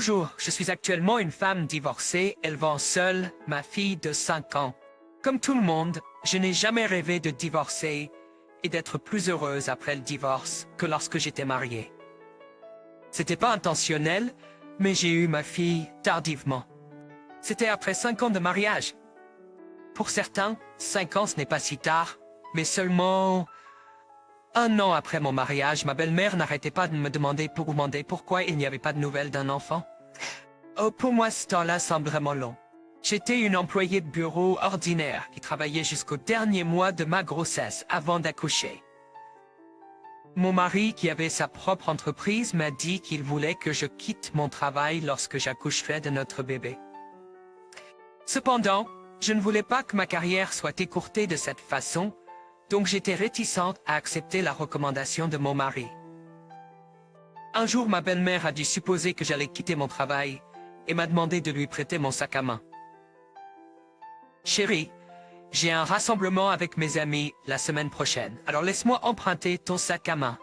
Bonjour, je suis actuellement une femme divorcée élevant seule ma fille de 5 ans. Comme tout le monde, je n'ai jamais rêvé de divorcer et d'être plus heureuse après le divorce que lorsque j'étais mariée. C'était pas intentionnel, mais j'ai eu ma fille tardivement. C'était après 5 ans de mariage. Pour certains, 5 ans ce n'est pas si tard, mais seulement 1 an après mon mariage, ma belle-mère n'arrêtait pas de me demander pourquoi il n'y avait pas de nouvelles d'un enfant. Oh, pour moi, ce temps-là semble vraiment long. J'étais une employée de bureau ordinaire qui travaillait jusqu'au dernier mois de ma grossesse avant d'accoucher. Mon mari, qui avait sa propre entreprise, m'a dit qu'il voulait que je quitte mon travail lorsque j'accoucherais de notre bébé. Cependant, je ne voulais pas que ma carrière soit écourtée de cette façon, donc j'étais réticente à accepter la recommandation de mon mari. Un jour, ma belle-mère a dû supposer que j'allais quitter mon travail et m'a demandé de lui prêter mon sac à main. Chérie, j'ai un rassemblement avec mes amis la semaine prochaine, alors laisse-moi emprunter ton sac à main.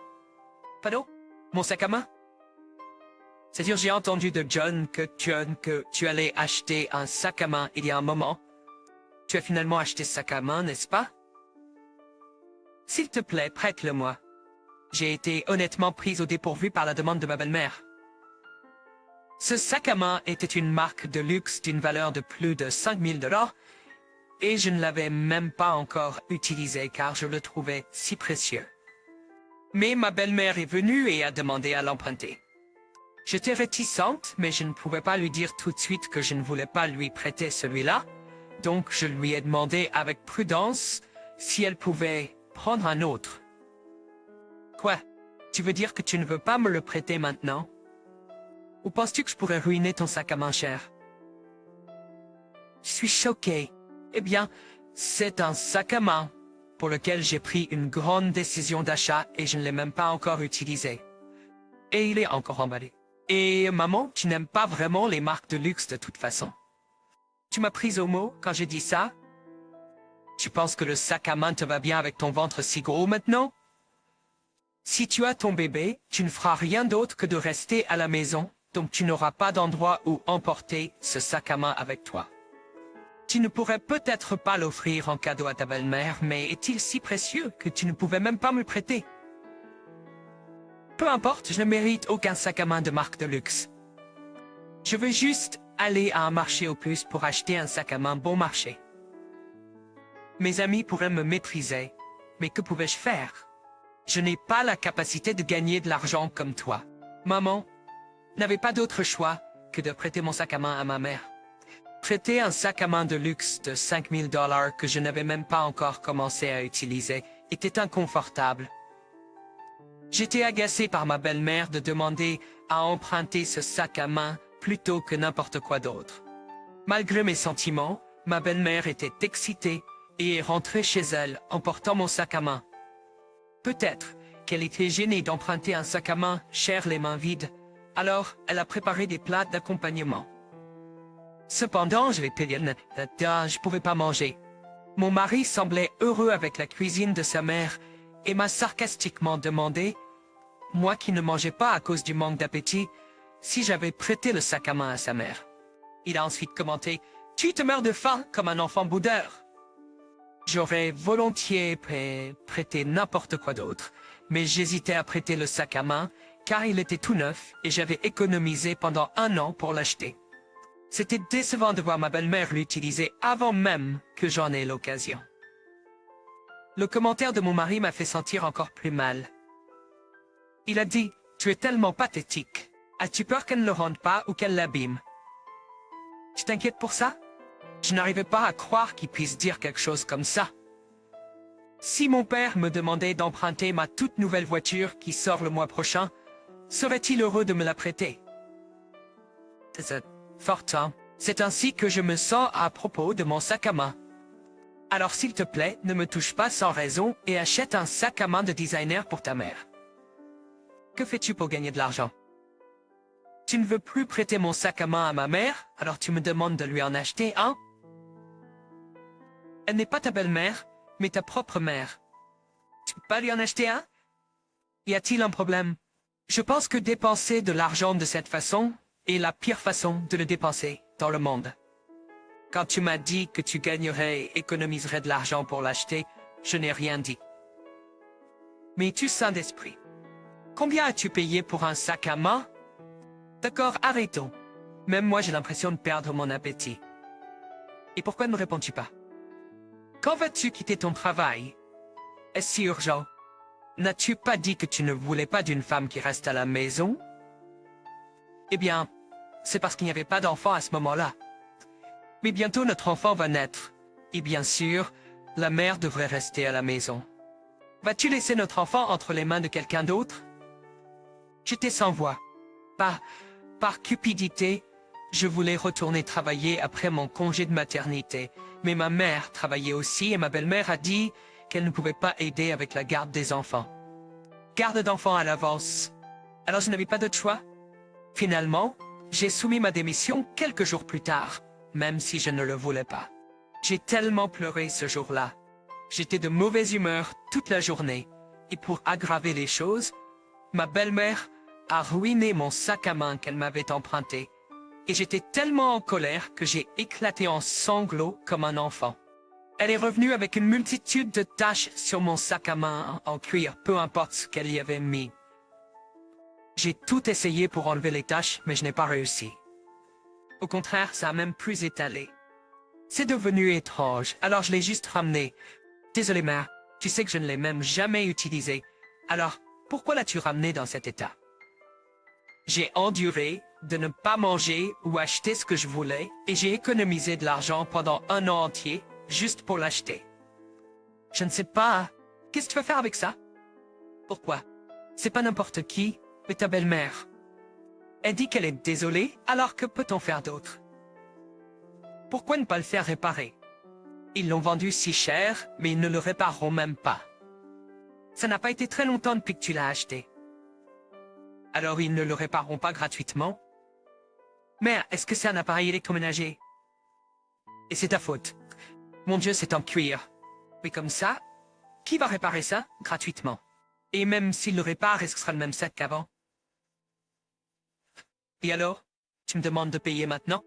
Pardon? Mon sac à main? C'est-à-dire, j'ai entendu de John que tu allais acheter un sac à main il y a un moment. Tu as finalement acheté ce sac à main, n'est-ce pas? S'il te plaît, prête-le-moi. J'ai été honnêtement prise au dépourvu par la demande de ma belle-mère. Ce sac à main était une marque de luxe d'une valeur de plus de 5 000 $, et je ne l'avais même pas encore utilisé car je le trouvais si précieux. Mais ma belle-mère est venue et a demandé à l'emprunter. J'étais réticente, mais je ne pouvais pas lui dire tout de suite que je ne voulais pas lui prêter celui-là, donc je lui ai demandé avec prudence si elle pouvait prendre un autre. Quoi? Tu veux dire que tu ne veux pas me le prêter maintenant? Ou penses-tu que je pourrais ruiner ton sac à main cher? Je suis choquée. Eh bien, c'est un sac à main pour lequel j'ai pris une grande décision d'achat et je ne l'ai même pas encore utilisé. Et il est encore emballé. Et maman, tu n'aimes pas vraiment les marques de luxe de toute façon. Tu m'as prise au mot quand j'ai dit ça? Tu penses que le sac à main te va bien avec ton ventre si gros maintenant? Si tu as ton bébé, tu ne feras rien d'autre que de rester à la maison, donc tu n'auras pas d'endroit où emporter ce sac à main avec toi. Tu ne pourrais peut-être pas l'offrir en cadeau à ta belle-mère, mais est-il si précieux que tu ne pouvais même pas me le prêter? Peu importe, je ne mérite aucun sac à main de marque de luxe. Je veux juste aller à un marché aux puces pour acheter un sac à main bon marché. Mes amis pourraient me mépriser, mais que pouvais-je faire? Je n'ai pas la capacité de gagner de l'argent comme toi. Maman n'avait pas d'autre choix que de prêter mon sac à main à ma mère. Prêter un sac à main de luxe de 5 000 $ que je n'avais même pas encore commencé à utiliser était inconfortable. J'étais agacée par ma belle-mère de demander à emprunter ce sac à main plutôt que n'importe quoi d'autre. Malgré mes sentiments, ma belle-mère était excitée et est rentrée chez elle en portant mon sac à main. Peut-être qu'elle était gênée d'emprunter un sac à main cher les mains vides, alors elle a préparé des plats d'accompagnement. Cependant, je ne pouvais pas manger. Mon mari semblait heureux avec la cuisine de sa mère et m'a sarcastiquement demandé, moi qui ne mangeais pas à cause du manque d'appétit, si j'avais prêté le sac à main à sa mère. Il a ensuite commenté, « Tu te meurs de faim comme un enfant boudeur !» J'aurais volontiers prêté n'importe quoi d'autre, mais j'hésitais à prêter le sac à main car il était tout neuf et j'avais économisé pendant 1 an pour l'acheter. C'était décevant de voir ma belle-mère l'utiliser avant même que j'en ai l'occasion. Le commentaire de mon mari m'a fait sentir encore plus mal. Il a dit, « Tu es tellement pathétique. As-tu peur qu'elle ne le rende pas ou qu'elle l'abîme? » Tu t'inquiètes pour ça? Je n'arrivais pas à croire qu'il puisse dire quelque chose comme ça. Si mon père me demandait d'emprunter ma toute nouvelle voiture qui sort le mois prochain, serait-il heureux de me la prêter? C'est fort, c'est ainsi que je me sens à propos de mon sac à main. Alors s'il te plaît, ne me touche pas sans raison et achète un sac à main de designer pour ta mère. Que fais-tu pour gagner de l'argent? Tu ne veux plus prêter mon sac à main à ma mère, alors tu me demandes de lui en acheter un? Elle n'est pas ta belle-mère, mais ta propre mère. Tu peux pas lui en acheter un? Y a-t-il un problème? Je pense que dépenser de l'argent de cette façon et la pire façon de le dépenser dans le monde. Quand tu m'as dit que tu gagnerais et économiserais de l'argent pour l'acheter, je n'ai rien dit. Mais tu saint d'esprit. Combien as-tu payé pour un sac à main? D'accord, arrêtons. Même moi j'ai l'impression de perdre mon appétit. Et pourquoi ne me réponds-tu pas? Quand vas-tu quitter ton travail? Est-ce si urgent? N'as-tu pas dit que tu ne voulais pas d'une femme qui reste à la maison? Eh bien, c'est parce qu'il n'y avait pas d'enfant à ce moment-là. Mais bientôt notre enfant va naître. Et bien sûr, la mère devrait rester à la maison. Vas-tu laisser notre enfant entre les mains de quelqu'un d'autre? J'étais sans voix. Par cupidité, je voulais retourner travailler après mon congé de maternité. Mais ma mère travaillait aussi et ma belle-mère a dit qu'elle ne pouvait pas aider avec la garde des enfants. Garde d'enfants à l'avance. Alors je n'avais pas d'autre choix. Finalement, j'ai soumis ma démission quelques jours plus tard, même si je ne le voulais pas. J'ai tellement pleuré ce jour-là. J'étais de mauvaise humeur toute la journée. Et pour aggraver les choses, ma belle-mère a ruiné mon sac à main qu'elle m'avait emprunté. Et j'étais tellement en colère que j'ai éclaté en sanglots comme un enfant. Elle est revenue avec une multitude de taches sur mon sac à main en cuir, peu importe ce qu'elle y avait mis. J'ai tout essayé pour enlever les taches, mais je n'ai pas réussi. Au contraire, ça a même plus étalé. C'est devenu étrange, alors je l'ai juste ramené. Désolé mère, tu sais que je ne l'ai même jamais utilisé. Alors, pourquoi l'as-tu ramené dans cet état? J'ai enduré de ne pas manger ou acheter ce que je voulais et j'ai économisé de l'argent pendant un an entier juste pour l'acheter. Je ne sais pas. Qu'est-ce que tu vas faire avec ça? Pourquoi? C'est pas n'importe qui, mais ta belle-mère. Elle dit qu'elle est désolée, alors que peut-on faire d'autre? Pourquoi ne pas le faire réparer? Ils l'ont vendu si cher, mais ils ne le répareront même pas. Ça n'a pas été très longtemps depuis que tu l'as acheté. Alors ils ne le répareront pas gratuitement? Mère, est-ce que c'est un appareil électroménager? Et c'est ta faute. Mon Dieu, c'est en cuir. Mais comme ça, qui va réparer ça gratuitement? Et même s'il le répare, est-ce que ce sera le même sac qu'avant? Et alors, tu me demandes de payer maintenant?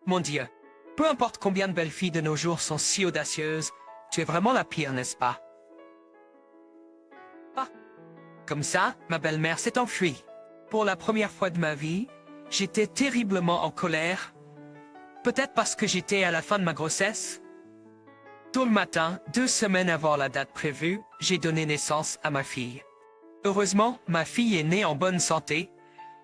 Mon Dieu, peu importe combien de belles filles de nos jours sont si audacieuses, tu es vraiment la pire, n'est-ce pas? Ah. Comme ça, ma belle-mère s'est enfuie. Pour la première fois de ma vie, j'étais terriblement en colère. Peut-être parce que j'étais à la fin de ma grossesse. Tôt le matin, 2 semaines avant la date prévue, j'ai donné naissance à ma fille. Heureusement, ma fille est née en bonne santé,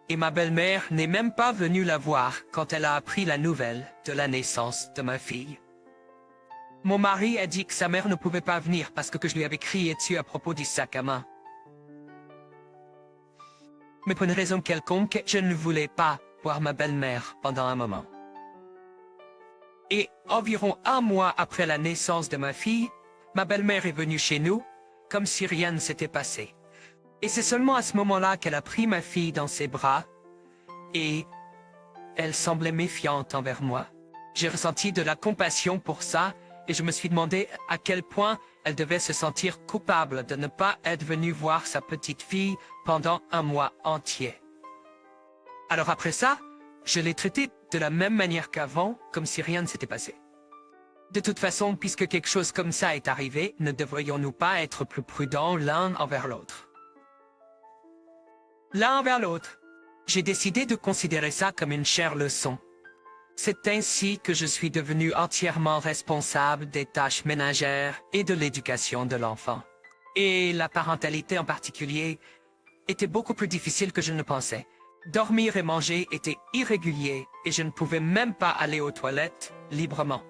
et ma belle-mère n'est même pas venue la voir quand elle a appris la nouvelle de la naissance de ma fille. Mon mari a dit que sa mère ne pouvait pas venir parce que je lui avais crié dessus à propos du sac à main. Mais pour une raison quelconque, je ne voulais pas voir ma belle-mère pendant un moment. Et environ 1 mois après la naissance de ma fille, ma belle-mère est venue chez nous, comme si rien ne s'était passé. Et c'est seulement à ce moment-là qu'elle a pris ma fille dans ses bras, et elle semblait méfiante envers moi. J'ai ressenti de la compassion pour ça, et je me suis demandé à quel point elle devait se sentir coupable de ne pas être venue voir sa petite fille pendant 1 mois entier. Alors après ça, je l'ai traitée de la même manière qu'avant, comme si rien ne s'était passé. De toute façon, puisque quelque chose comme ça est arrivé, ne devrions-nous pas être plus prudents l'un envers l'autre? L'un envers l'autre. J'ai décidé de considérer ça comme une chère leçon. C'est ainsi que je suis devenu entièrement responsable des tâches ménagères et de l'éducation de l'enfant. Et la parentalité en particulier était beaucoup plus difficile que je ne pensais. Dormir et manger étaient irréguliers et je ne pouvais même pas aller aux toilettes librement.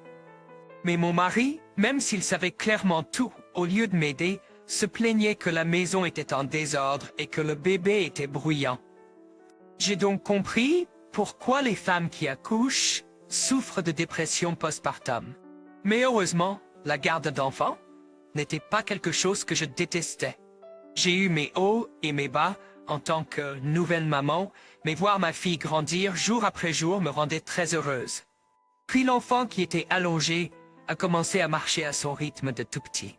Mais mon mari, même s'il savait clairement tout, au lieu de m'aider, se plaignait que la maison était en désordre et que le bébé était bruyant. J'ai donc compris pourquoi les femmes qui accouchent souffrent de dépression postpartum. Mais heureusement, la garde d'enfants n'était pas quelque chose que je détestais. J'ai eu mes hauts et mes bas en tant que nouvelle maman, mais voir ma fille grandir jour après jour me rendait très heureuse. Puis l'enfant qui était allongé a commencé à marcher à son rythme de tout petit.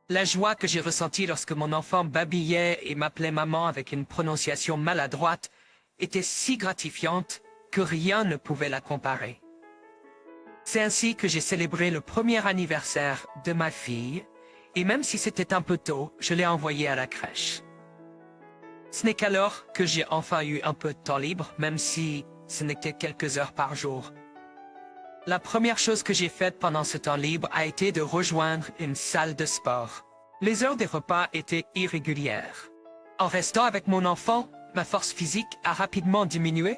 La joie que j'ai ressentie lorsque mon enfant babillait et m'appelait maman avec une prononciation maladroite était si gratifiante que rien ne pouvait la comparer. C'est ainsi que j'ai célébré le premier anniversaire de ma fille, et même si c'était un peu tôt, je l'ai envoyée à la crèche. Ce n'est qu'alors que j'ai enfin eu un peu de temps libre, même si ce n'était quelques heures par jour. La première chose que j'ai faite pendant ce temps libre a été de rejoindre une salle de sport. Les heures des repas étaient irrégulières. En restant avec mon enfant, ma force physique a rapidement diminué,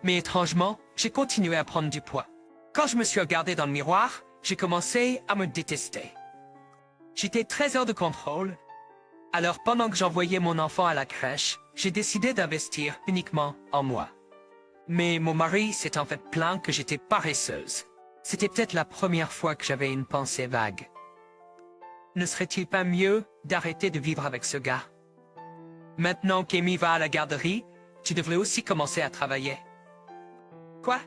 mais étrangement, j'ai continué à prendre du poids. Quand je me suis regardé dans le miroir, j'ai commencé à me détester. J'étais très hors de contrôle. Alors pendant que j'envoyais mon enfant à la crèche, j'ai décidé d'investir uniquement en moi. Mais mon mari s'est en fait plaint que j'étais paresseuse. C'était peut-être la première fois que j'avais une pensée vague. Ne serait-il pas mieux d'arrêter de vivre avec ce gars? Maintenant qu'Amy va à la garderie, tu devrais aussi commencer à travailler. Quoi?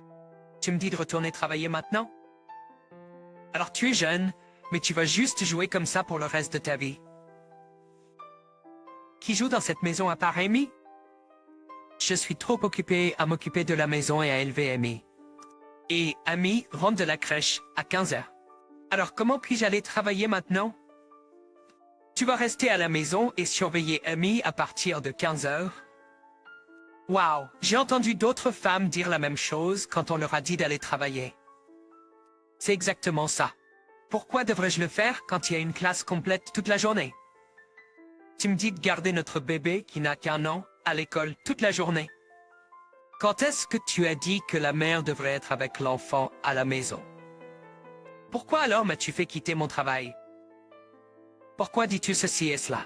Tu me dis de retourner travailler maintenant? Alors tu es jeune, mais tu vas juste jouer comme ça pour le reste de ta vie. Qui joue dans cette maison à part Amy? Je suis trop occupé à m'occuper de la maison et à élever Amy. Et Amy rentre de la crèche à 15 heures. Alors comment puis-je aller travailler maintenant? Tu vas rester à la maison et surveiller Amy à partir de 15 heures? Waouh, j'ai entendu d'autres femmes dire la même chose quand on leur a dit d'aller travailler. C'est exactement ça. Pourquoi devrais-je le faire quand il y a une classe complète toute la journée? Tu me dis de garder notre bébé qui n'a qu'1 an à l'école toute la journée. Quand est-ce que tu as dit que la mère devrait être avec l'enfant à la maison? Pourquoi alors m'as-tu fait quitter mon travail? Pourquoi dis-tu ceci et cela?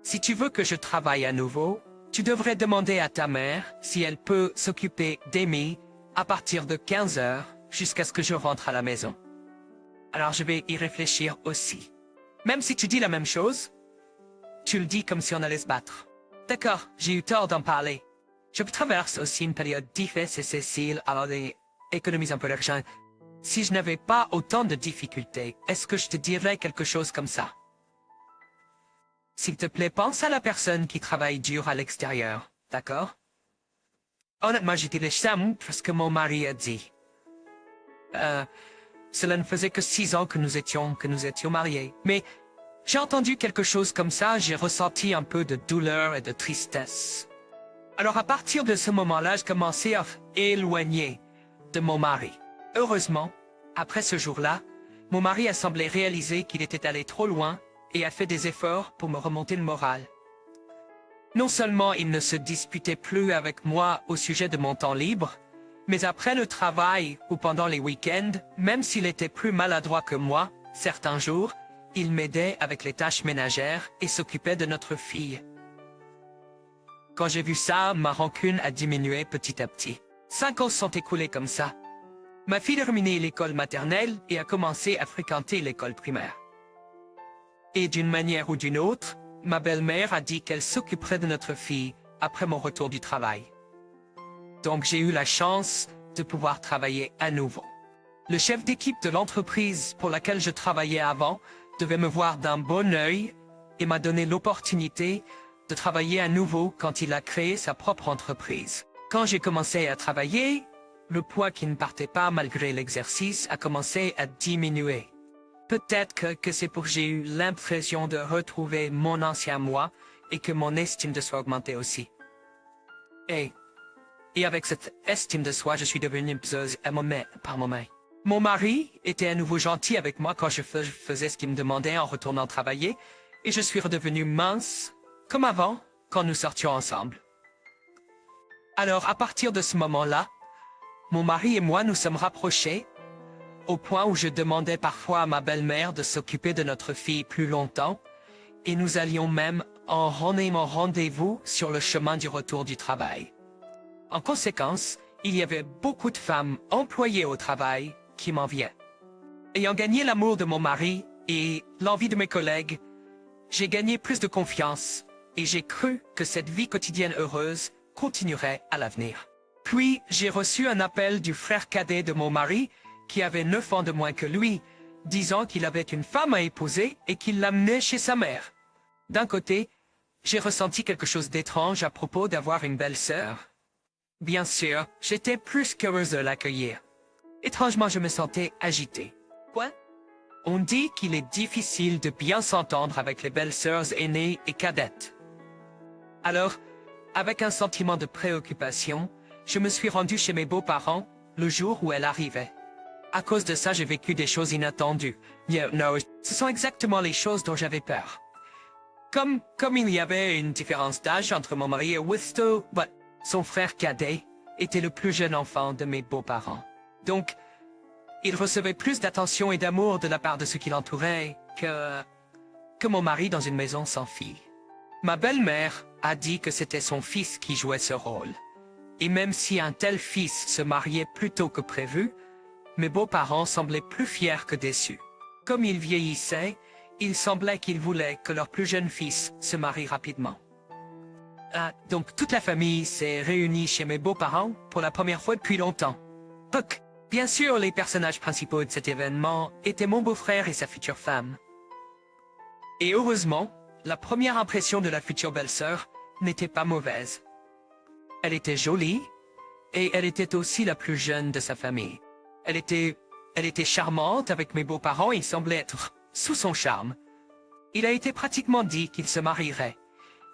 Si tu veux que je travaille à nouveau, tu devrais demander à ta mère si elle peut s'occuper d'Amy à partir de 15 heures jusqu'à ce que je rentre à la maison. Alors je vais y réfléchir aussi. Même si tu dis la même chose, tu le dis comme si on allait se battre. D'accord, j'ai eu tort d'en parler. Je traverse aussi une période difficile, Cécile, alors économise un peu d'argent. Si je n'avais pas autant de difficultés, est-ce que je te dirais quelque chose comme ça? S'il te plaît, pense à la personne qui travaille dur à l'extérieur, d'accord? Honnêtement, j'étais le Sam parce que mon mari a dit. Cela ne faisait que 6 ans que nous étions mariés. Mais j'ai entendu quelque chose comme ça, j'ai ressenti un peu de douleur et de tristesse. Alors à partir de ce moment-là, je commençais à éloigner de mon mari. Heureusement, après ce jour-là, mon mari a semblé réaliser qu'il était allé trop loin et a fait des efforts pour me remonter le moral. Non seulement il ne se disputait plus avec moi au sujet de mon temps libre, mais après le travail ou pendant les week-ends, même s'il était plus maladroit que moi, certains jours, il m'aidait avec les tâches ménagères et s'occupait de notre fille. Quand j'ai vu ça, ma rancune a diminué petit à petit. 5 ans se sont écoulés comme ça. Ma fille a terminé l'école maternelle et a commencé à fréquenter l'école primaire. Et d'une manière ou d'une autre, ma belle-mère a dit qu'elle s'occuperait de notre fille après mon retour du travail. Donc j'ai eu la chance de pouvoir travailler à nouveau. Le chef d'équipe de l'entreprise pour laquelle je travaillais avant devait me voir d'un bon œil et m'a donné l'opportunité de travailler à nouveau quand il a créé sa propre entreprise. Quand j'ai commencé à travailler, le poids qui ne partait pas malgré l'exercice a commencé à diminuer. Peut-être que c'est pour que j'ai eu l'impression de retrouver mon ancien moi et que mon estime de soi augmentait aussi. Et avec cette estime de soi, je suis devenue pseuse par moment. Mon mari était à nouveau gentil avec moi quand je faisais ce qu'il me demandait en retournant travailler, et je suis redevenue mince, comme avant, quand nous sortions ensemble. Alors, à partir de ce moment-là, mon mari et moi nous sommes rapprochés, au point où je demandais parfois à ma belle-mère de s'occuper de notre fille plus longtemps, et nous allions même en rendez-vous sur le chemin du retour du travail. En conséquence, il y avait beaucoup de femmes employées au travail qui m'enviaient. Ayant gagné l'amour de mon mari et l'envie de mes collègues, j'ai gagné plus de confiance et j'ai cru que cette vie quotidienne heureuse continuerait à l'avenir. Puis, j'ai reçu un appel du frère cadet de mon mari, qui avait 9 ans de moins que lui, disant qu'il avait une femme à épouser et qu'il l'amenait chez sa mère. D'un côté, j'ai ressenti quelque chose d'étrange à propos d'avoir une belle-sœur, Bien sûr, j'étais plus qu'heureuse de l'accueillir. Étrangement, je me sentais agité. Quoi? On dit qu'il est difficile de bien s'entendre avec les belles-sœurs aînées et cadettes. Alors, avec un sentiment de préoccupation, je me suis rendu chez mes beaux-parents le jour où elle arrivait. À cause de ça, j'ai vécu des choses inattendues. Non, ce sont exactement les choses dont j'avais peur. Comme il y avait une différence d'âge entre mon mari et Wisto, son frère cadet était le plus jeune enfant de mes beaux-parents. Donc, il recevait plus d'attention et d'amour de la part de ceux qui l'entouraient que mon mari dans une maison sans fille. Ma belle-mère a dit que c'était son fils qui jouait ce rôle. Et même si un tel fils se mariait plus tôt que prévu, mes beaux-parents semblaient plus fiers que déçus. Comme ils vieillissaient, il semblait qu'ils voulaient que leur plus jeune fils se marie rapidement. Donc toute la famille s'est réunie chez mes beaux-parents pour la première fois depuis longtemps. Bien sûr, les personnages principaux de cet événement étaient mon beau-frère et sa future femme. Et heureusement, la première impression de la future belle-sœur n'était pas mauvaise. Elle était jolie, et elle était aussi la plus jeune de sa famille. Elle était charmante avec mes beaux-parents et semblait être sous son charme. Il a été pratiquement dit qu'il se marierait.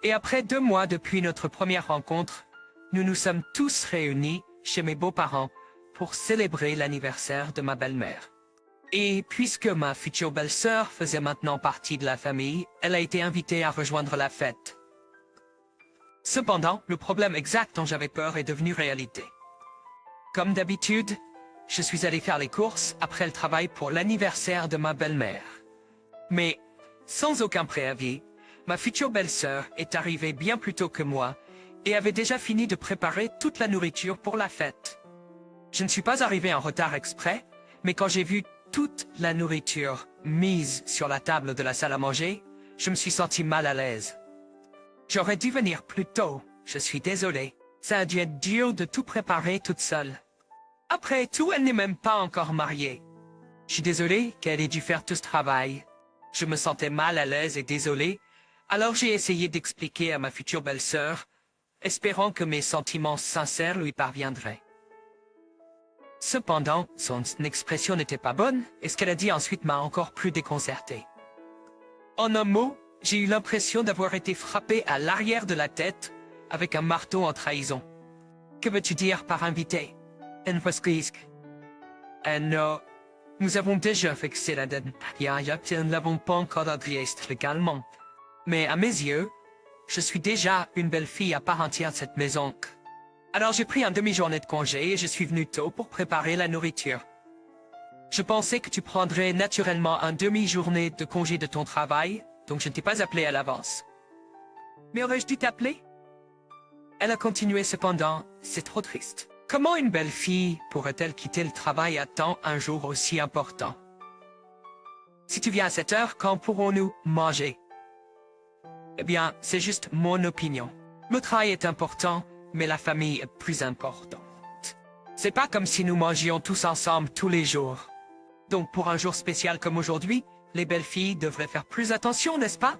Et après 2 mois depuis notre première rencontre, nous nous sommes tous réunis chez mes beaux-parents pour célébrer l'anniversaire de ma belle-mère. Et puisque ma future belle-sœur faisait maintenant partie de la famille, elle a été invitée à rejoindre la fête. Cependant, le problème exact dont j'avais peur est devenu réalité. Comme d'habitude, je suis allé faire les courses après le travail pour l'anniversaire de ma belle-mère. Mais, sans aucun préavis, ma future belle-sœur est arrivée bien plus tôt que moi et avait déjà fini de préparer toute la nourriture pour la fête. Je ne suis pas arrivé en retard exprès, mais quand j'ai vu toute la nourriture mise sur la table de la salle à manger, je me suis senti mal à l'aise. J'aurais dû venir plus tôt, je suis désolé. Ça a dû être dur de tout préparer toute seule. Après tout, elle n'est même pas encore mariée. Je suis désolé qu'elle ait dû faire tout ce travail. Je me sentais mal à l'aise et désolé, alors j'ai essayé d'expliquer à ma future belle-sœur, espérant que mes sentiments sincères lui parviendraient. Cependant, son expression n'était pas bonne, et ce qu'elle a dit ensuite m'a encore plus déconcerté. En un mot, j'ai eu l'impression d'avoir été frappé à l'arrière de la tête avec un marteau en trahison. Que veux-tu dire par invité? Non, nous avons déjà fixé la date. Nous ne l'avons pas encore adressée légalement. Mais à mes yeux, je suis déjà une belle fille à part entière de cette maison. Alors j'ai pris une demi-journée de congé et je suis venu tôt pour préparer la nourriture. Je pensais que tu prendrais naturellement une demi-journée de congé de ton travail, donc je ne t'ai pas appelé à l'avance. Mais aurais-je dû t'appeler? Elle a continué cependant, c'est trop triste. Comment une belle fille pourrait-elle quitter le travail à temps un jour aussi important? Si tu viens à cette heure, quand pourrons-nous manger? Eh bien, c'est juste mon opinion. Le travail est important, mais la famille est plus importante. C'est pas comme si nous mangions tous ensemble tous les jours. Donc pour un jour spécial comme aujourd'hui, les belles filles devraient faire plus attention, n'est-ce pas?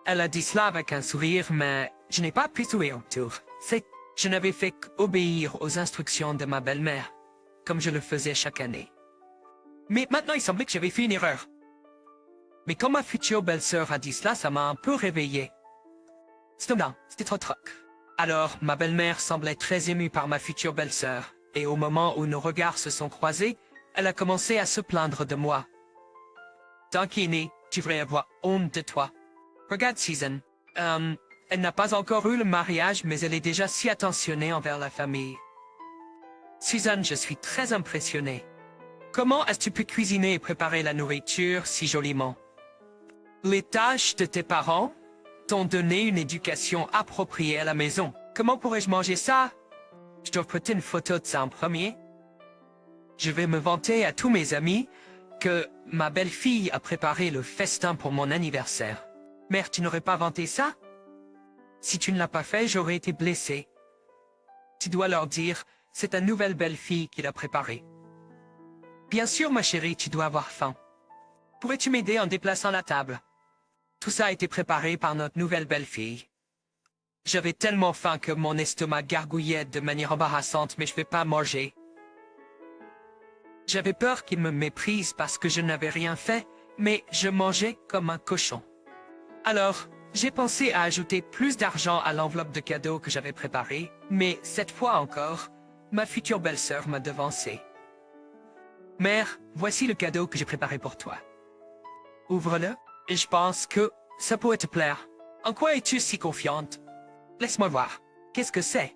Elle a dit cela avec un sourire, mais je n'ai pas pu sourire autour. Je n'avais fait qu'obéir aux instructions de ma belle-mère, comme je le faisais chaque année. Mais maintenant il semblait que j'avais fait une erreur. Mais quand ma future belle-sœur a dit cela, ça m'a un peu réveillé. C'était trop troc. Alors, ma belle-mère semblait très émue par ma future belle-sœur, et au moment où nos regards se sont croisés, elle a commencé à se plaindre de moi. Tankini, tu devrais avoir honte de toi. Regarde Susan. Elle n'a pas encore eu le mariage, mais elle est déjà si attentionnée envers la famille. Susan, je suis très impressionnée. Comment est-ce que tu peux cuisiner et préparer la nourriture si joliment? Les tâches de tes parents t'ont donné une éducation appropriée à la maison. Comment pourrais-je manger ça? Je dois prêter une photo de ça en premier. Je vais me vanter à tous mes amis que ma belle-fille a préparé le festin pour mon anniversaire. Mère, tu n'aurais pas vanté ça? Si tu ne l'as pas fait, j'aurais été blessé. Tu dois leur dire, c'est ta nouvelle belle-fille qui l'a préparé. Bien sûr, ma chérie, tu dois avoir faim. Pourrais-tu m'aider en déplaçant la table? Tout ça a été préparé par notre nouvelle belle-fille. J'avais tellement faim que mon estomac gargouillait de manière embarrassante, mais je ne vais pas manger. J'avais peur qu'il me méprise parce que je n'avais rien fait, mais je mangeais comme un cochon. Alors, j'ai pensé à ajouter plus d'argent à l'enveloppe de cadeaux que j'avais préparée, mais cette fois encore, ma future belle-sœur m'a devancé. Mère, voici le cadeau que j'ai préparé pour toi. Ouvre-le, et je pense que ça pourrait te plaire. En quoi es-tu si confiante? Laisse-moi voir. Qu'est-ce que c'est?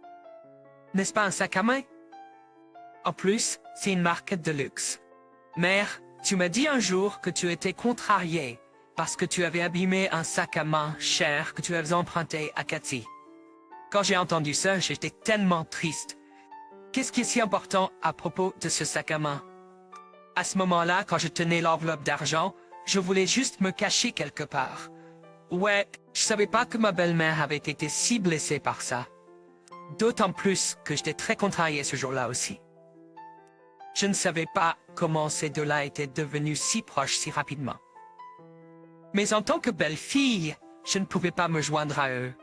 N'est-ce pas un sac à main? En plus, c'est une marque de luxe. Mère, tu m'as dit un jour que tu étais contrariée parce que tu avais abîmé un sac à main cher que tu avais emprunté à Cathy. Quand j'ai entendu ça, j'étais tellement triste. Qu'est-ce qui est si important à propos de ce sac à main? À ce moment-là, quand je tenais l'enveloppe d'argent, je voulais juste me cacher quelque part. Ouais, je savais pas que ma belle-mère avait été si blessée par ça. D'autant plus que j'étais très contrariée ce jour-là aussi. Je ne savais pas comment ces deux-là étaient devenus si proches si rapidement. Mais en tant que belle-fille, je ne pouvais pas me joindre à eux.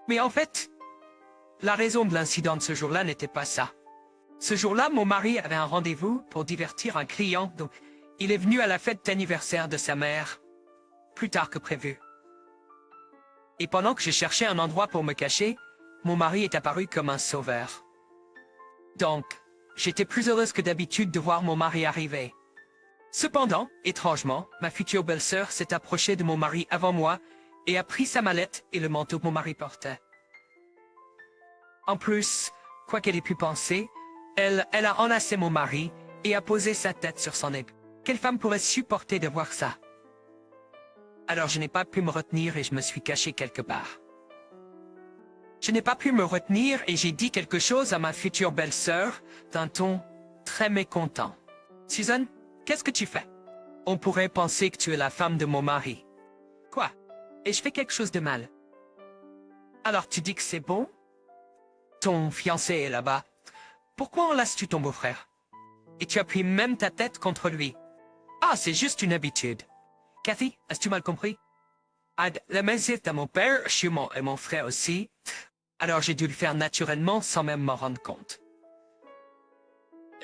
Mais en fait, la raison de l'incident de ce jour-là n'était pas ça. Ce jour-là, mon mari avait un rendez-vous pour divertir un client, donc il est venu à la fête d'anniversaire de sa mère, plus tard que prévu. Et pendant que je cherchais un endroit pour me cacher, mon mari est apparu comme un sauveur. Donc, j'étais plus heureuse que d'habitude de voir mon mari arriver. Cependant, étrangement, ma future belle-sœur s'est approchée de mon mari avant moi et a pris sa mallette et le manteau que mon mari portait. En plus, quoi qu'elle ait pu penser, elle a enlacé mon mari et a posé sa tête sur son épaule. Quelle femme pourrait supporter de voir ça? Alors je n'ai pas pu me retenir et je me suis caché quelque part. Je n'ai pas pu me retenir et j'ai dit quelque chose à ma future belle-sœur d'un ton très mécontent. Susan, qu'est-ce que tu fais? On pourrait penser que tu es la femme de mon mari. Quoi? Et je fais quelque chose de mal? Alors tu dis que c'est bon? Ton fiancé est là-bas. Pourquoi enlaces-tu ton beau-frère? Et tu appuies même ta tête contre lui. Ah, c'est juste une habitude. Cathy, as-tu mal compris? La visite à mon père, chez moi et mon frère aussi. Alors j'ai dû le faire naturellement sans même m'en rendre compte.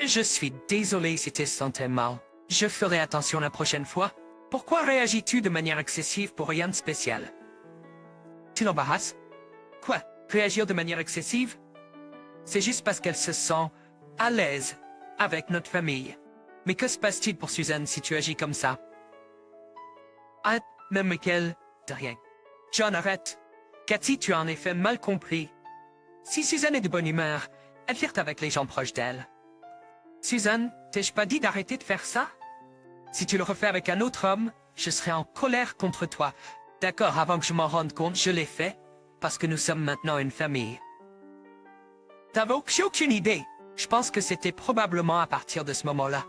Je suis désolé si tu te sentais mal. Je ferai attention la prochaine fois. Pourquoi réagis-tu de manière excessive pour rien de spécial? Tu l'embarrasses? Quoi? Réagir de manière excessive? C'est juste parce qu'elle se sent à l'aise avec notre famille. Mais que se passe-t-il pour Suzanne si tu agis comme ça? Ah, même Michael, de rien. John, arrête. Cathy, tu as en effet mal compris. Si Suzanne est de bonne humeur, elle flirte avec les gens proches d'elle. Suzanne, t'ai-je pas dit d'arrêter de faire ça? Si tu le refais avec un autre homme, je serai en colère contre toi. D'accord, avant que je m'en rende compte, je l'ai fait, parce que nous sommes maintenant une famille. T'avais aucune idée. Je pense que c'était probablement à partir de ce moment-là.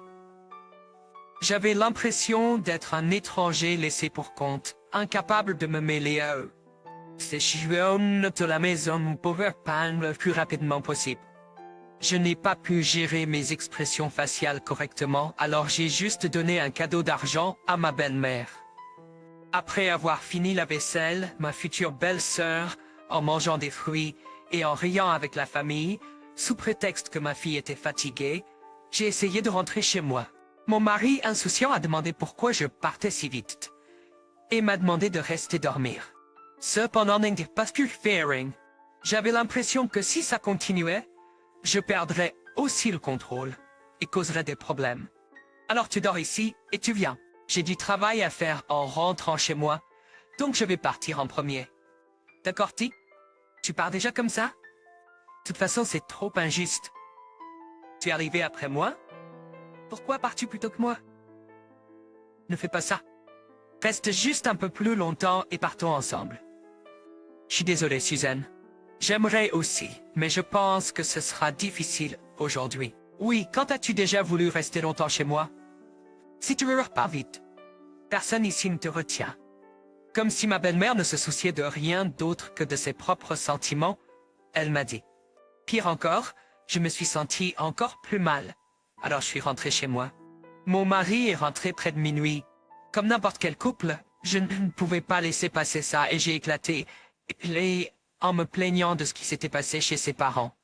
J'avais l'impression d'être un étranger laissé pour compte, incapable de me mêler à eux. Je suis venu de la maison pour peindre le plus rapidement possible. Je n'ai pas pu gérer mes expressions faciales correctement, alors j'ai juste donné un cadeau d'argent à ma belle-mère. Après avoir fini la vaisselle, ma future belle-sœur, en mangeant des fruits et en riant avec la famille, sous prétexte que ma fille était fatiguée, j'ai essayé de rentrer chez moi. Mon mari, insouciant, a demandé pourquoi je partais si vite et m'a demandé de rester dormir. Cependant, n'était pas fearing. J'avais l'impression que si ça continuait, je perdrais aussi le contrôle et causerais des problèmes. Alors tu dors ici et tu viens. J'ai du travail à faire en rentrant chez moi, donc je vais partir en premier. D'accord, T? Tu pars déjà comme ça? De toute façon, c'est trop injuste. Tu es arrivé après moi? Pourquoi pars-tu plutôt que moi? Ne fais pas ça. Reste juste un peu plus longtemps et partons ensemble. Je suis désolé, Suzanne. J'aimerais aussi, mais je pense que ce sera difficile aujourd'hui. Oui, quand as-tu déjà voulu rester longtemps chez moi? Si tu ne repars vite, personne ici ne te retient. Comme si ma belle-mère ne se souciait de rien d'autre que de ses propres sentiments, elle m'a dit. Pire encore, je me suis senti encore plus mal. Alors je suis rentré chez moi. Mon mari est rentré près de minuit. Comme n'importe quel couple, je ne pouvais pas laisser passer ça et j'ai éclaté. Et en me plaignant de ce qui s'était passé chez ses parents.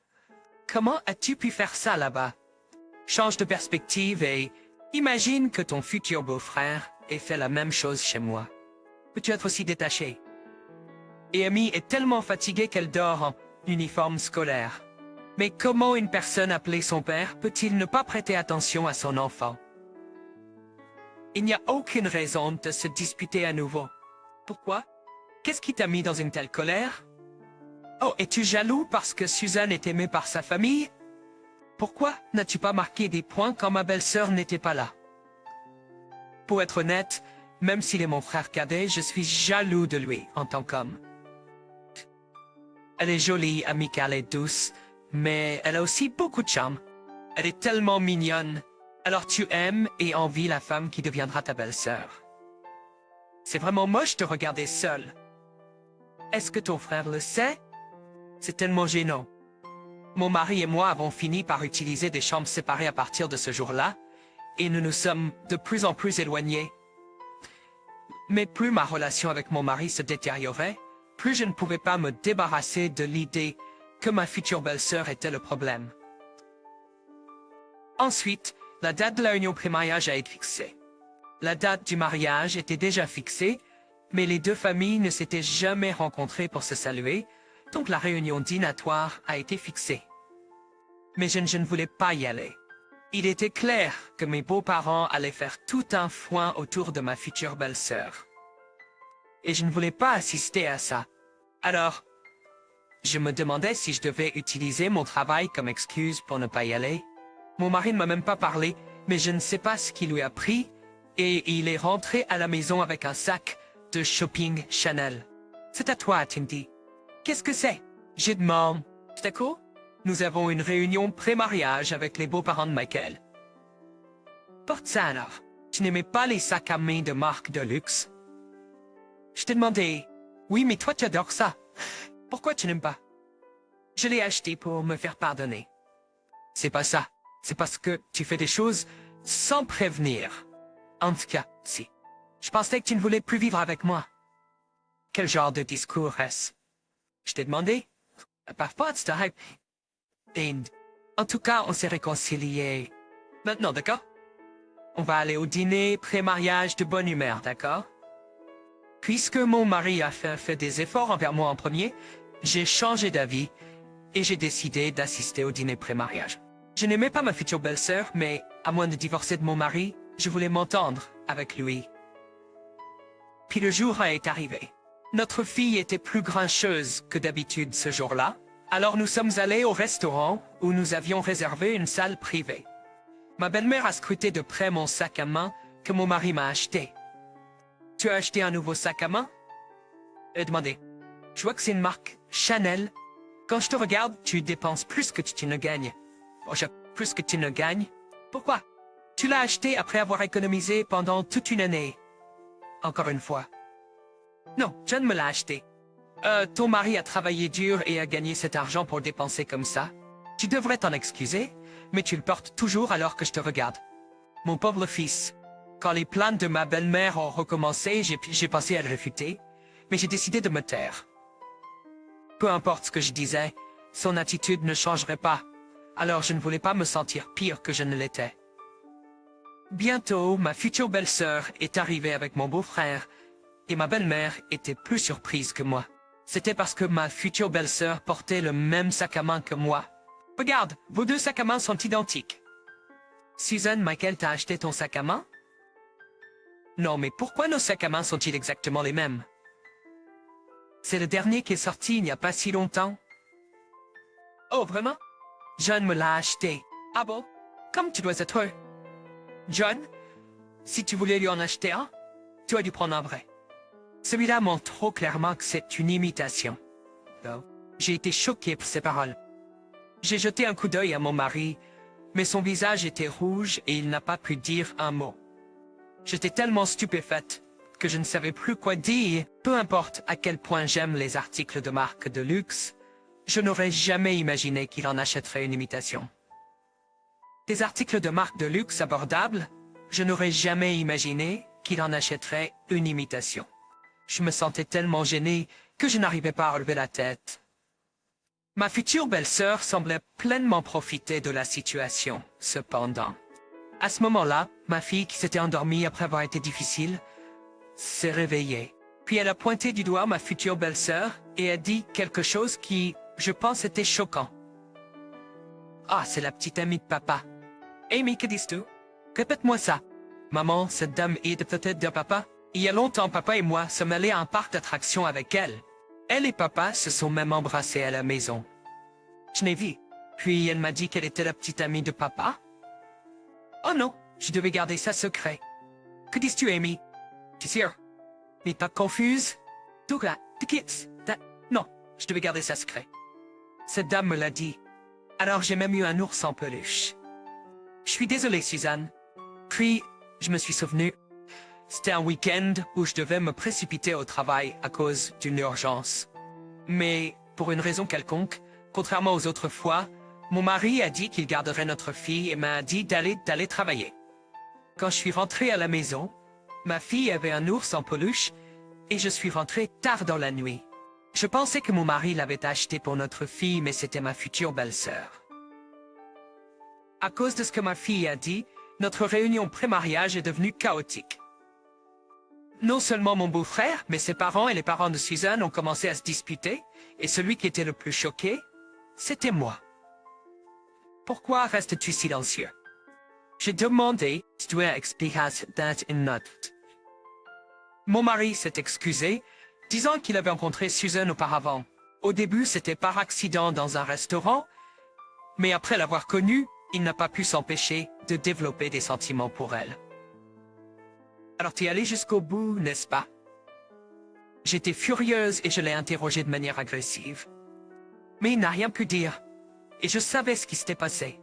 Comment as-tu pu faire ça là-bas? Change de perspective et imagine que ton futur beau-frère ait fait la même chose chez moi. Peux-tu être aussi détaché? Et Amy est tellement fatiguée qu'elle dort en uniforme scolaire. Mais comment une personne appelée son père peut-il ne pas prêter attention à son enfant? Il n'y a aucune raison de se disputer à nouveau. Pourquoi? Qu'est-ce qui t'a mis dans une telle colère? Oh, es-tu jaloux parce que Suzanne est aimée par sa famille? Pourquoi n'as-tu pas marqué des points quand ma belle-sœur n'était pas là? Pour être honnête, même s'il est mon frère cadet, je suis jaloux de lui en tant qu'homme. Elle est jolie, amicale et douce, mais elle a aussi beaucoup de charme. Elle est tellement mignonne. Alors tu aimes et envies la femme qui deviendra ta belle-sœur. C'est vraiment moche de regarder seul. Est-ce que ton frère le sait? C'est tellement gênant. Mon mari et moi avons fini par utiliser des chambres séparées à partir de ce jour-là, et nous nous sommes de plus en plus éloignés. Mais plus ma relation avec mon mari se détériorait, plus je ne pouvais pas me débarrasser de l'idée que ma future belle-sœur était le problème. Ensuite, la date de la réunion pré-mariage a été fixée. La date du mariage était déjà fixée, mais les deux familles ne s'étaient jamais rencontrées pour se saluer, donc la réunion dînatoire a été fixée. Mais je ne voulais pas y aller. Il était clair que mes beaux-parents allaient faire tout un foin autour de ma future belle-sœur. Et je ne voulais pas assister à ça. Alors, je me demandais si je devais utiliser mon travail comme excuse pour ne pas y aller. Mon mari ne m'a même pas parlé, mais je ne sais pas ce qui lui a pris, et il est rentré à la maison avec un sac de shopping Chanel. C'est à toi, Tindy. Qu'est-ce que c'est? Je demande. C'est cool? Nous avons une réunion pré-mariage avec les beaux-parents de Michael. Porte ça alors. Tu n'aimais pas les sacs à main de marque de luxe? Je t'ai demandé. Oui, mais toi tu adores ça. Pourquoi tu n'aimes pas? Je l'ai acheté pour me faire pardonner. C'est pas ça. C'est parce que tu fais des choses sans prévenir. En tout cas, si. Je pensais que tu ne voulais plus vivre avec moi. Quel genre de discours est-ce? Je t'ai demandé? Parfois, tu te hype. Et en tout cas, on s'est réconciliés. Maintenant, d'accord? On va aller au dîner pré-mariage de bonne humeur, d'accord? Puisque mon mari a fait des efforts envers moi en premier, j'ai changé d'avis et j'ai décidé d'assister au dîner pré-mariage. Je n'aimais pas ma future belle-sœur, mais à moins de divorcer de mon mari, je voulais m'entendre avec lui. Puis le jour est arrivé. Notre fille était plus grincheuse que d'habitude ce jour-là, alors nous sommes allés au restaurant où nous avions réservé une salle privée. Ma belle-mère a scruté de près mon sac à main que mon mari m'a acheté. Tu as acheté un nouveau sac à main? Elle a demandé. Je vois que c'est une marque Chanel. Quand je te regarde, tu dépenses plus que tu ne gagnes. Oh, plus que tu ne gagnes? Pourquoi? Tu l'as acheté après avoir économisé pendant toute une année. Encore une fois. Non, John me l'a acheté. Ton mari a travaillé dur et a gagné cet argent pour dépenser comme ça. Tu devrais t'en excuser, mais tu le portes toujours alors que je te regarde. Mon pauvre fils. Quand les plaintes de ma belle-mère ont recommencé, j'ai pensé à le réfuter, mais j'ai décidé de me taire. Peu importe ce que je disais, son attitude ne changerait pas, alors je ne voulais pas me sentir pire que je ne l'étais. Bientôt, ma future belle-sœur est arrivée avec mon beau-frère, et ma belle-mère était plus surprise que moi. C'était parce que ma future belle-sœur portait le même sac à main que moi. Regarde, vos deux sacs à main sont identiques. Susan, Michael t'a acheté ton sac à main? Non, mais pourquoi nos sacs à main sont-ils exactement les mêmes? C'est le dernier qui est sorti il n'y a pas si longtemps. Oh, vraiment? John me l'a acheté. Ah bon? Comme tu dois être... John, si tu voulais lui en acheter un, tu as dû prendre un vrai. Celui-là montre trop clairement que c'est une imitation. Oh. J'ai été choqué par ces paroles. J'ai jeté un coup d'œil à mon mari, mais son visage était rouge et il n'a pas pu dire un mot. J'étais tellement stupéfaite que je ne savais plus quoi dire. Peu importe à quel point j'aime les articles de marque de luxe, je n'aurais jamais imaginé qu'il en achèterait une imitation. Des articles de marque de luxe abordables, je n'aurais jamais imaginé qu'il en achèterait une imitation. Je me sentais tellement gêné que je n'arrivais pas à relever la tête. Ma future belle-sœur semblait pleinement profiter de la situation, cependant. À ce moment-là, ma fille, qui s'était endormie après avoir été difficile, s'est réveillée. Puis elle a pointé du doigt ma future belle-sœur et a dit quelque chose qui, je pense, était choquant. « Ah, c'est la petite amie de papa. Amy, que dis-tu? Répète-moi ça. Maman, cette dame est peut-être de papa. Il y a longtemps, papa et moi sommes allés à un parc d'attractions avec elle. Elle et papa se sont même embrassés à la maison. Je l'ai vue. Puis elle m'a dit qu'elle était la petite amie de papa. Oh non, je devais garder ça secret. Que dis-tu, Amy? Tu es sûre? N'es pas confuse? Tout là, non, je devais garder ça secret. Cette dame me l'a dit. Alors j'ai même eu un ours en peluche. Je suis désolée, Suzanne. Puis, je me suis souvenu. C'était un week-end où je devais me précipiter au travail à cause d'une urgence. Mais, pour une raison quelconque, contrairement aux autres fois, mon mari a dit qu'il garderait notre fille et m'a dit d'aller travailler. Quand je suis rentrée à la maison, ma fille avait un ours en peluche et je suis rentrée tard dans la nuit. Je pensais que mon mari l'avait acheté pour notre fille, mais c'était ma future belle-sœur. À cause de ce que ma fille a dit, notre réunion pré-mariage est devenue chaotique. Non seulement mon beau-frère, mais ses parents et les parents de Suzanne ont commencé à se disputer, et celui qui était le plus choqué, c'était moi. Pourquoi restes-tu silencieux? J'ai demandé si tu expliquais dans une note. Mon mari s'est excusé, disant qu'il avait rencontré Suzanne auparavant. Au début, c'était par accident dans un restaurant, mais après l'avoir connue, il n'a pas pu s'empêcher de développer des sentiments pour elle. Alors tu es allé jusqu'au bout, n'est-ce pas? J'étais furieuse et je l'ai interrogé de manière agressive. Mais il n'a rien pu dire, et je savais ce qui s'était passé.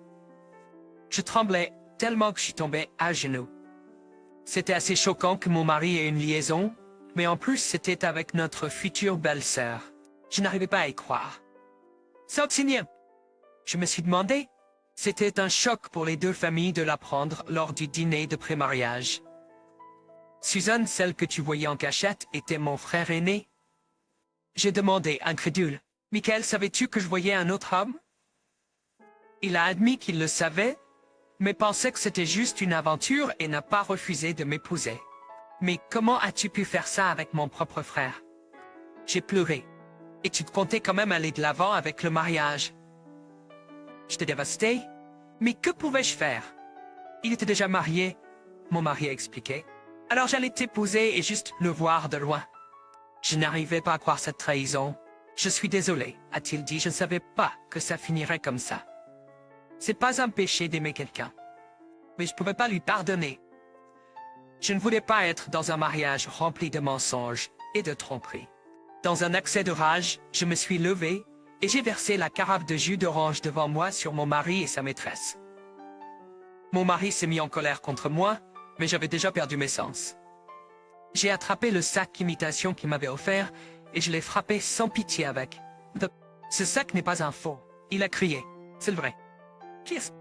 Je tremblais tellement que je suis tombée à genoux. C'était assez choquant que mon mari ait une liaison, mais en plus c'était avec notre future belle-sœur. Je n'arrivais pas à y croire. S'obtenir. Je me suis demandé. C'était un choc pour les deux familles de l'apprendre lors du dîner de pré-mariage. Suzanne, celle que tu voyais en cachette, était mon frère aîné. J'ai demandé, incrédule. Michael, savais-tu que je voyais un autre homme? Il a admis qu'il le savait, mais pensait que c'était juste une aventure et n'a pas refusé de m'épouser. Mais comment as-tu pu faire ça avec mon propre frère? J'ai pleuré. Et tu te comptais quand même aller de l'avant avec le mariage. J'étais dévastée. Mais que pouvais-je faire? Il était déjà marié, mon mari a expliqué. Alors j'allais t'épouser et juste le voir de loin. Je n'arrivais pas à croire cette trahison. Je suis désolé, a-t-il dit, je ne savais pas que ça finirait comme ça. C'est pas un péché d'aimer quelqu'un. Mais je ne pouvais pas lui pardonner. Je ne voulais pas être dans un mariage rempli de mensonges et de tromperies. Dans un accès de rage, je me suis levée et j'ai versé la carafe de jus d'orange devant moi sur mon mari et sa maîtresse. Mon mari s'est mis en colère contre moi, mais j'avais déjà perdu mes sens. J'ai attrapé le sac imitation qu'il m'avait offert et je l'ai frappé sans pitié avec. Ce sac n'est pas un faux. Il a crié. C'est le vrai. Qui est-ce?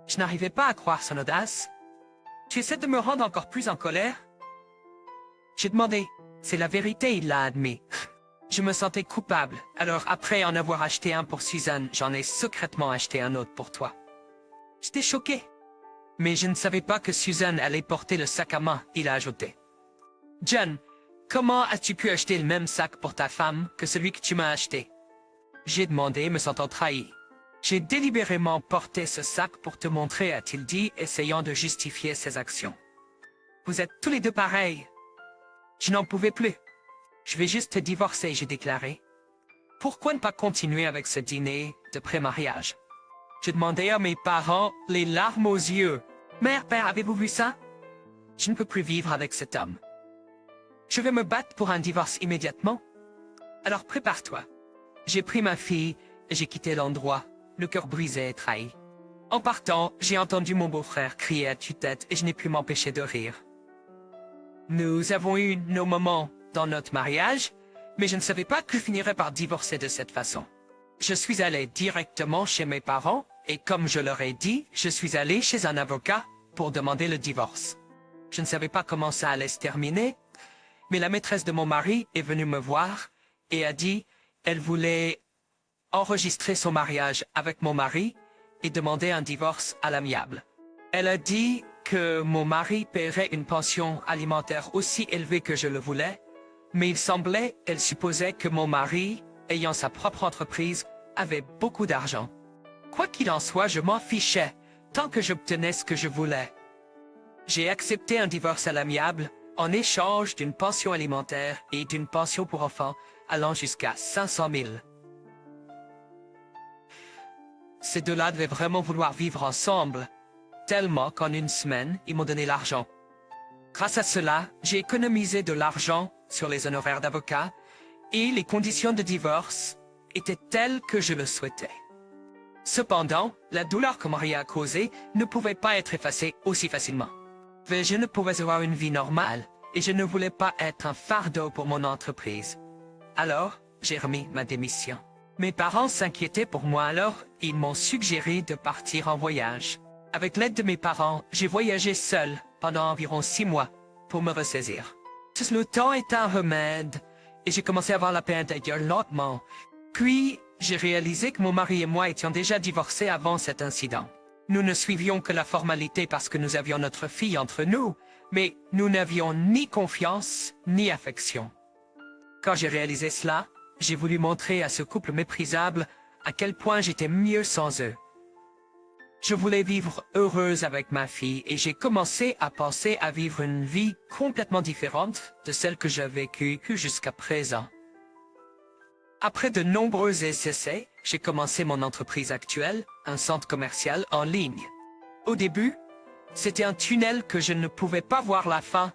Je n'arrivais pas à croire son audace. Tu essaies de me rendre encore plus en colère? J'ai demandé. C'est la vérité, il l'a admis. Je me sentais coupable, alors après en avoir acheté un pour Suzanne, j'en ai secrètement acheté un autre pour toi. J'étais choqué. Mais je ne savais pas que Suzanne allait porter le sac à main, il a ajouté. John, comment as-tu pu acheter le même sac pour ta femme que celui que tu m'as acheté? J'ai demandé, me sentant trahi. J'ai délibérément porté ce sac pour te montrer, a-t-il dit, essayant de justifier ses actions. Vous êtes tous les deux pareils. Je n'en pouvais plus. Je vais juste te divorcer, j'ai déclaré. Pourquoi ne pas continuer avec ce dîner de pré-mariage? J'ai demandé à mes parents, les larmes aux yeux. Mère, père, avez-vous vu ça? Je ne peux plus vivre avec cet homme. Je vais me battre pour un divorce immédiatement. Alors prépare-toi. J'ai pris ma fille et j'ai quitté l'endroit, le cœur brisé et trahi. En partant, j'ai entendu mon beau-frère crier à tue-tête et je n'ai pu m'empêcher de rire. Nous avons eu nos moments dans notre mariage, mais je ne savais pas que je finirais par divorcer de cette façon. Je suis allé directement chez mes parents et comme je leur ai dit, je suis allé chez un avocat pour demander le divorce. Je ne savais pas comment ça allait se terminer, mais la maîtresse de mon mari est venue me voir et a dit, elle voulait enregistré son mariage avec mon mari et demandé un divorce à l'amiable. Elle a dit que mon mari paierait une pension alimentaire aussi élevée que je le voulais, mais il semblait, elle supposait que mon mari, ayant sa propre entreprise, avait beaucoup d'argent. Quoi qu'il en soit, je m'en fichais, tant que j'obtenais ce que je voulais. J'ai accepté un divorce à l'amiable en échange d'une pension alimentaire et d'une pension pour enfants allant jusqu'à 500 000. Ces deux-là devaient vraiment vouloir vivre ensemble, tellement qu'en une semaine, ils m'ont donné l'argent. Grâce à cela, j'ai économisé de l'argent sur les honoraires d'avocat et les conditions de divorce étaient telles que je le souhaitais. Cependant, la douleur que Maria a causée ne pouvait pas être effacée aussi facilement. Mais je ne pouvais avoir une vie normale et je ne voulais pas être un fardeau pour mon entreprise. Alors, j'ai remis ma démission. Mes parents s'inquiétaient pour moi alors et ils m'ont suggéré de partir en voyage. Avec l'aide de mes parents, j'ai voyagé seul pendant environ 6 mois pour me ressaisir. Le temps est un remède et j'ai commencé à avoir la paix intérieure lentement. Puis, j'ai réalisé que mon mari et moi étions déjà divorcés avant cet incident. Nous ne suivions que la formalité parce que nous avions notre fille entre nous, mais nous n'avions ni confiance ni affection. Quand j'ai réalisé cela, j'ai voulu montrer à ce couple méprisable à quel point j'étais mieux sans eux. Je voulais vivre heureuse avec ma fille et j'ai commencé à penser à vivre une vie complètement différente de celle que j'ai vécue jusqu'à présent. Après de nombreux essais, j'ai commencé mon entreprise actuelle, un centre commercial en ligne. Au début, c'était un tunnel que je ne pouvais pas voir la fin,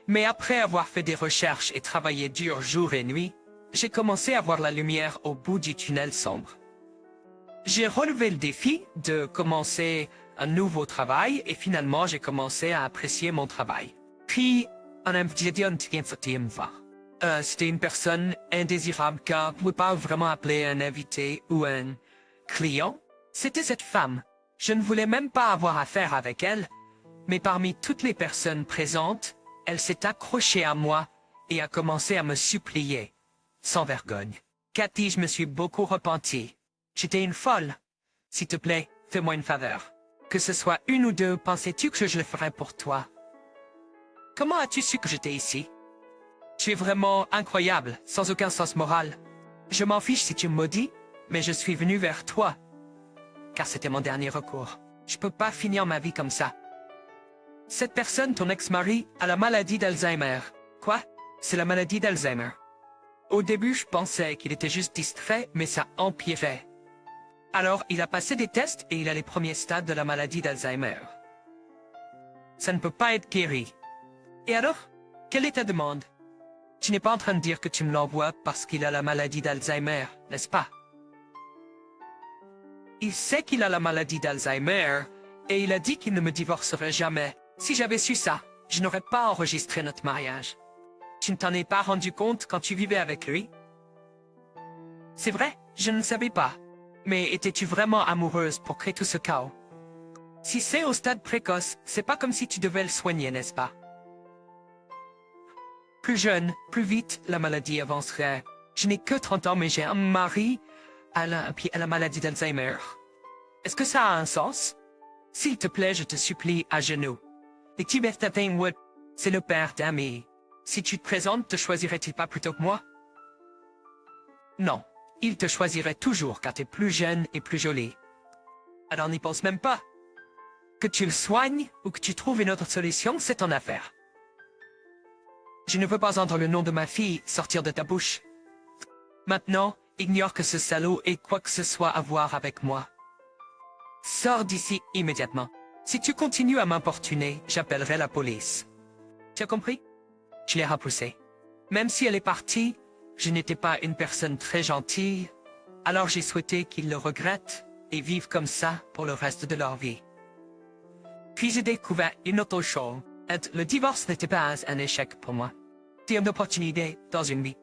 mais après avoir fait des recherches et travaillé dur jour et nuit, j'ai commencé à voir la lumière au bout du tunnel sombre. J'ai relevé le défi de commencer un nouveau travail et finalement j'ai commencé à apprécier mon travail. Puis, c'était une personne indésirable car on ne pouvait pas vraiment appeler un invité ou un client. C'était cette femme. Je ne voulais même pas avoir affaire avec elle, mais parmi toutes les personnes présentes, elle s'est accrochée à moi et a commencé à me supplier, sans vergogne. Cathy, je me suis beaucoup repenti. J'étais une folle. S'il te plaît, fais-moi une faveur. Que ce soit une ou deux, pensais-tu que je le ferais pour toi? Comment as-tu su que j'étais ici? Tu es vraiment incroyable, sans aucun sens moral. Je m'en fiche si tu me maudis, mais je suis venu vers toi. Car c'était mon dernier recours. Je peux pas finir ma vie comme ça. Cette personne, ton ex-mari, a la maladie d'Alzheimer. Quoi? C'est la maladie d'Alzheimer. Au début, je pensais qu'il était juste distrait, mais ça empirait. Alors, il a passé des tests et il a les premiers stades de la maladie d'Alzheimer. Ça ne peut pas être guéri. Et alors? Quelle est ta demande? Tu n'es pas en train de dire que tu me l'envoies parce qu'il a la maladie d'Alzheimer, n'est-ce pas? Il sait qu'il a la maladie d'Alzheimer et il a dit qu'il ne me divorcerait jamais. Si j'avais su ça, je n'aurais pas enregistré notre mariage. Tu ne t'en es pas rendu compte quand tu vivais avec lui? C'est vrai, je ne savais pas. Mais étais-tu vraiment amoureuse pour créer tout ce chaos? Si c'est au stade précoce, c'est pas comme si tu devais le soigner, n'est-ce pas? Plus jeune, plus vite, la maladie avancerait. Je n'ai que 30 ans, mais j'ai un mari à la maladie d'Alzheimer. Est-ce que ça a un sens? S'il te plaît, je te supplie à genoux. Et Wood, c'est le père d'Amy. Si tu te présentes, te choisirais-il pas plutôt que moi? Non, il te choisirait toujours car tu es plus jeune et plus jolie. Alors n'y pense même pas. Que tu le soignes ou que tu trouves une autre solution, c'est ton affaire. Je ne veux pas entendre le nom de ma fille sortir de ta bouche. Maintenant, ignore que ce salaud ait quoi que ce soit à voir avec moi. Sors d'ici immédiatement. Si tu continues à m'importuner, j'appellerai la police. Tu as compris? Je l'ai repoussée. Même si elle est partie, je n'étais pas une personne très gentille, alors j'ai souhaité qu'ils le regrettent et vivent comme ça pour le reste de leur vie. Puis j'ai découvert une autre chose. Le divorce n'était pas un échec pour moi. C'était une opportunité dans une vie.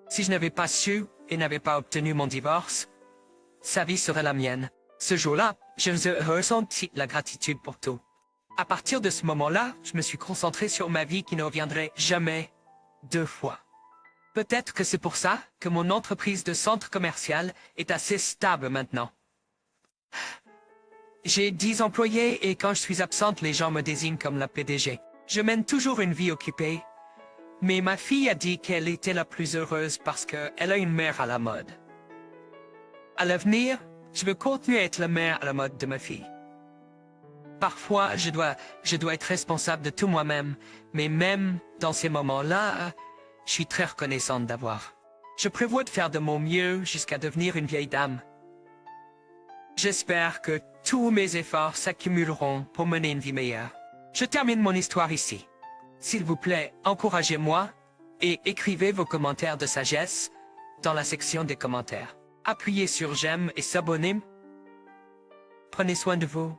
Si je n'avais pas su et n'avais pas obtenu mon divorce, sa vie serait la mienne. Ce jour-là, je ressenti la gratitude pour tout. À partir de ce moment-là, je me suis concentré sur ma vie qui ne reviendrait jamais 2 fois. Peut-être que c'est pour ça que mon entreprise de centre commercial est assez stable maintenant. J'ai 10 employés et quand je suis absente, les gens me désignent comme la PDG. Je mène toujours une vie occupée, mais ma fille a dit qu'elle était la plus heureuse parce qu'elle a une mère à la mode. À l'avenir, je veux continuer à être la mère à la mode de ma fille. Parfois, je dois être responsable de tout moi-même, mais même dans ces moments-là, je suis très reconnaissante d'avoir. Je prévois de faire de mon mieux jusqu'à devenir une vieille dame. J'espère que tous mes efforts s'accumuleront pour mener une vie meilleure. Je termine mon histoire ici. S'il vous plaît, encouragez-moi et écrivez vos commentaires de sagesse dans la section des commentaires. Appuyez sur j'aime et s'abonnez. Prenez soin de vous.